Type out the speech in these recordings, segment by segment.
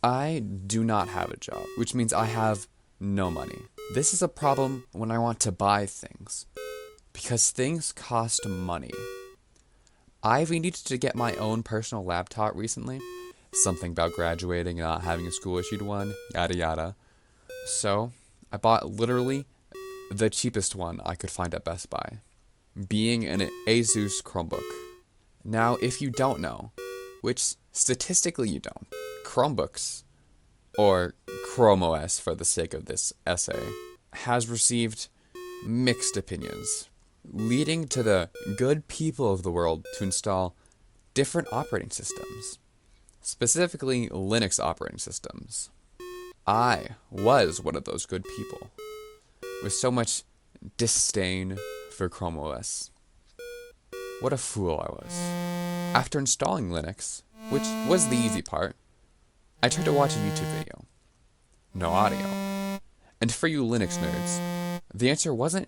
I do not have a job, which means I have no money. This is a problem when I want to buy things, because things cost money. I've needed to get my own personal laptop recently. Something about graduating and not having a school issued one, yada yada. So, I bought literally the cheapest one I could find at Best Buy, being an Asus Chromebook. Now, if you don't know, which statistically you don't, Chromebooks, or Chrome OS for the sake of this essay, has received mixed opinions, leading to the good people of the world to install different operating systems, specifically Linux operating systems. I was one of those good people, with so much disdain for Chrome OS. What a fool I was. After installing Linux, which was the easy part, I tried to watch a YouTube video. No audio. And for you Linux nerds, the answer wasn't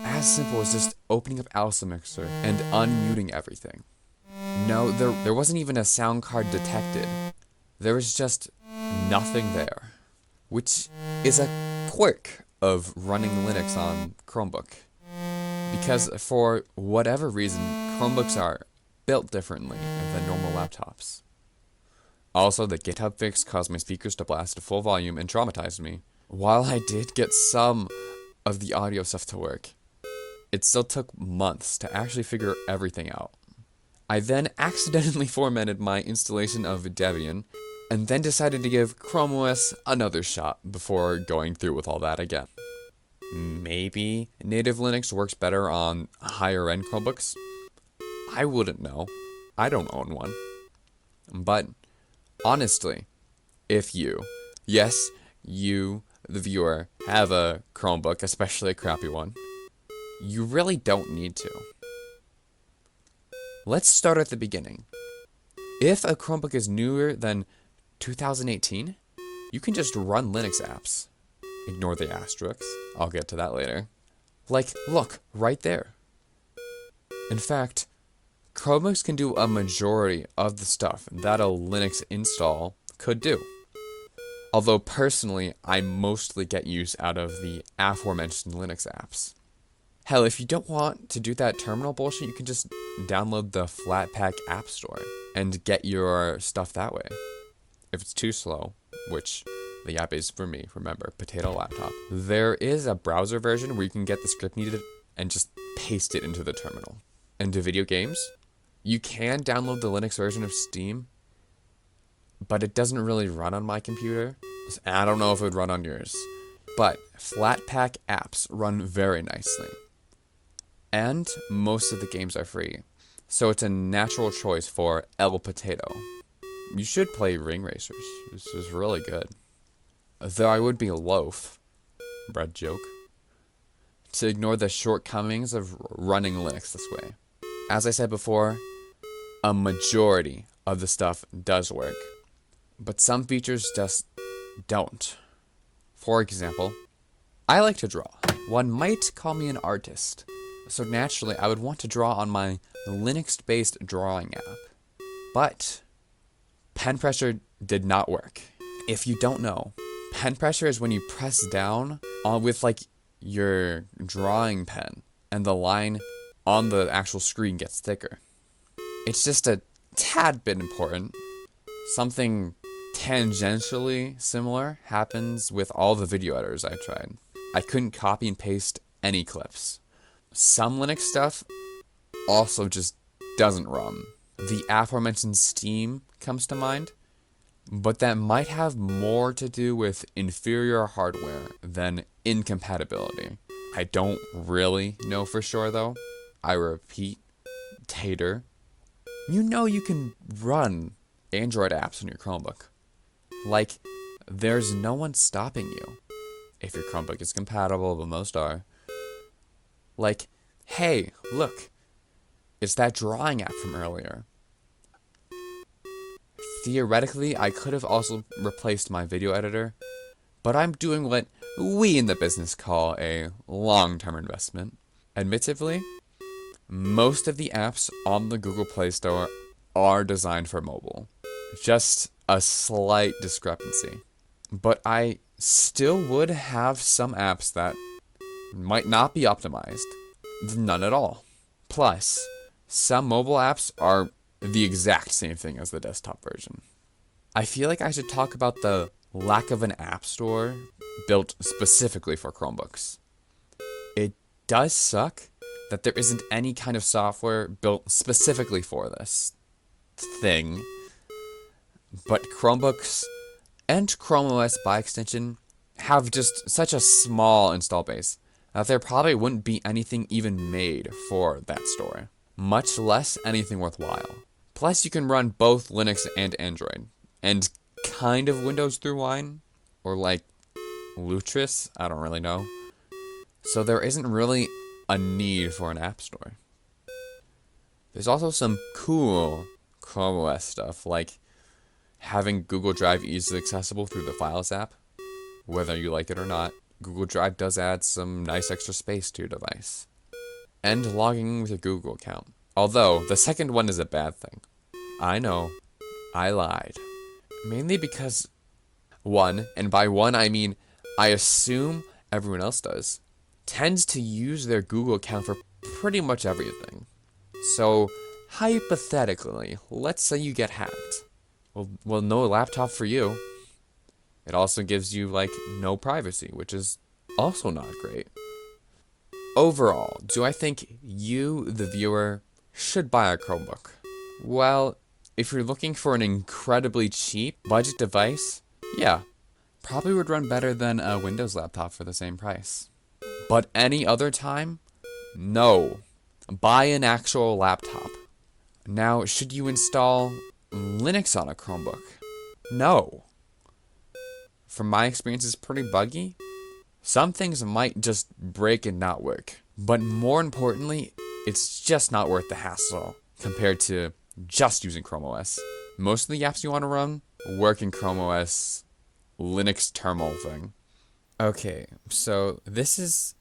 as simple as just opening up Alice Mixer and unmuting everything. No, there wasn't even a sound card detected. There was just nothing there, which is a quirk of running Linux on Chromebook. Because for whatever reason, Chromebooks are built differently than normal laptops. Also, the GitHub fix caused my speakers to blast at full volume and traumatized me. While I did get some of the audio stuff to work, it still took months to actually figure everything out. I then accidentally formatted my installation of Debian, and then decided to give Chrome OS another shot before going through with all that again. Maybe native Linux works better on higher end Chromebooks? I wouldn't know. I don't own one. But honestly, if you, yes, you, the viewer, have a Chromebook, especially a crappy one, you really don't need to. Let's start at the beginning. If a Chromebook is newer than 2018, you can just run Linux apps. Ignore the asterisks. I'll get to that later. Like, look, right there. In fact, Chromebooks can do a majority of the stuff that a Linux install could do. Although personally, I mostly get use out of the aforementioned Linux apps. Hell, if you don't want to do that terminal bullshit, you can just download the Flatpak App Store and get your stuff that way. If it's too slow, which the app is for me, remember, potato laptop, there is a browser version where you can get the script needed and just paste it into the terminal. And to video games, you can download the Linux version of Steam, but it doesn't really run on my computer. I don't know if it would run on yours. But Flatpak apps run very nicely. And most of the games are free, so it's a natural choice for El Potato. You should play Ring Racers. This is really good. Though I would be loath, bread joke, to ignore the shortcomings of running Linux this way. As I said before, a majority of the stuff does work, but some features just don't. For example, I like to draw. One might call me an artist, so naturally I would want to draw on my Linux-based drawing app. But pen pressure did not work. If you don't know, pen pressure is when you press down with like your drawing pen and the line on the actual screen gets thicker. It's just a tad bit important. Something tangentially similar happens with all the video editors I tried. I couldn't copy and paste any clips. Some Linux stuff also just doesn't run. The aforementioned Steam comes to mind, but that might have more to do with inferior hardware than incompatibility. I don't really know for sure though. I repeat, Tater. You know you can run Android apps on your Chromebook. Like, there's no one stopping you. If your Chromebook is compatible, but most are. Like, hey, look, it's that drawing app from earlier. Theoretically, I could have also replaced my video editor, but I'm doing what we in the business call a long-term investment. Admittedly, most of the apps on the Google Play Store are designed for mobile. Just a slight discrepancy. But I still would have some apps that might not be optimized. None at all. Plus, some mobile apps are the exact same thing as the desktop version. I feel like I should talk about the lack of an app store built specifically for Chromebooks. It does suck that there isn't any kind of software built specifically for this thing, but Chromebooks and Chrome OS by extension have just such a small install base that there probably wouldn't be anything even made for that store, much less anything worthwhile. Plus, you can run both Linux and Android, and kind of Windows through Wine, or like Lutris, I don't really know. So there isn't really a need for an app store. There's also some cool Chrome OS stuff, like having Google Drive easily accessible through the Files app. Whether you like it or not, Google Drive does add some nice extra space to your device. And logging in with your Google account. Although, the second one is a bad thing. I know, I lied. Mainly because, one, and by one I mean I assume everyone else does, tends to use their Google account for pretty much everything. So, hypothetically, let's say you get hacked. Well, no laptop for you. It also gives you, like, no privacy, which is also not great. Overall, do I think you, the viewer, should buy a Chromebook? Well, if you're looking for an incredibly cheap budget device, yeah, probably would run better than a Windows laptop for the same price. But any other time, no. Buy an actual laptop. Now, should you install Linux on a Chromebook? No. From my experience, it's pretty buggy. Some things might just break and not work. But more importantly, it's just not worth the hassle compared to just using Chrome OS. Most of the apps you want to run work in Chrome OS Linux terminal thing. Okay, so this is,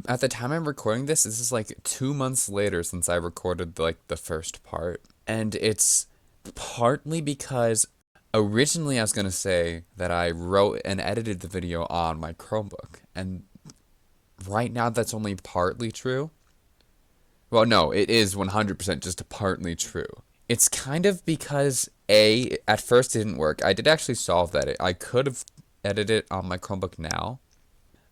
at the time I'm recording this is like 2 months later since I recorded like the first part. And it's partly because originally I was going to say that I wrote and edited the video on my Chromebook. And right now that's only partly true. Well, no, it is 100% just partly true. It's kind of because, at first it didn't work. I did actually solve that. I could have edited it on my Chromebook now.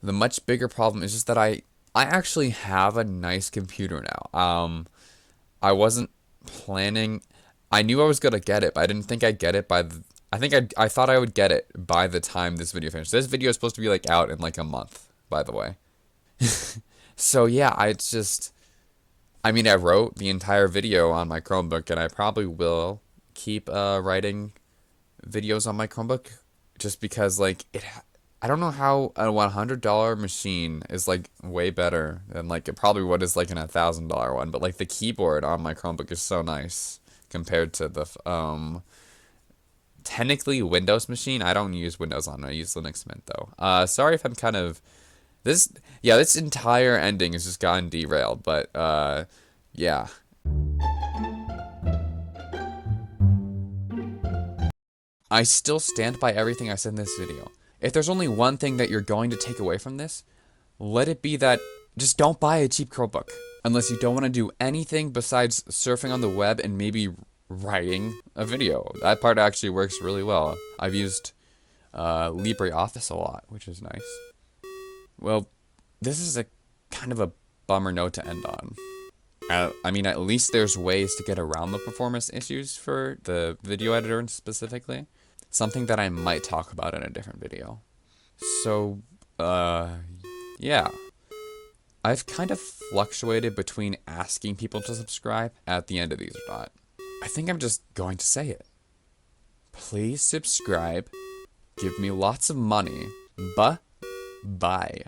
The much bigger problem is just that I actually have a nice computer now. I wasn't planning. I knew I was going to get it, but I didn't think I'd get it by the... I thought I would get it by the time this video finished. This video is supposed to be like out in like a month, by the way. So yeah, I wrote the entire video on my Chromebook, and I probably will keep writing videos on my Chromebook just because, like, I don't know how a $100 machine is, like, way better than, like, it probably what is, like, an $1,000 one, but, like, the keyboard on my Chromebook is so nice compared to the, technically Windows machine. I don't use Windows on it. I use Linux Mint, though. Sorry if I'm kind of... This entire ending has just gotten derailed, but, yeah. I still stand by everything I said in this video. If there's only one thing that you're going to take away from this, let it be that just don't buy a cheap Chromebook. Unless you don't want to do anything besides surfing on the web and maybe writing a video. That part actually works really well. I've used LibreOffice a lot, which is nice. Well, this is a kind of a bummer note to end on. At least there's ways to get around the performance issues for the video editor specifically. Something that I might talk about in a different video. So, yeah. I've kind of fluctuated between asking people to subscribe at the end of these or not. I think I'm just going to say it. Please subscribe. Give me lots of money. Bye.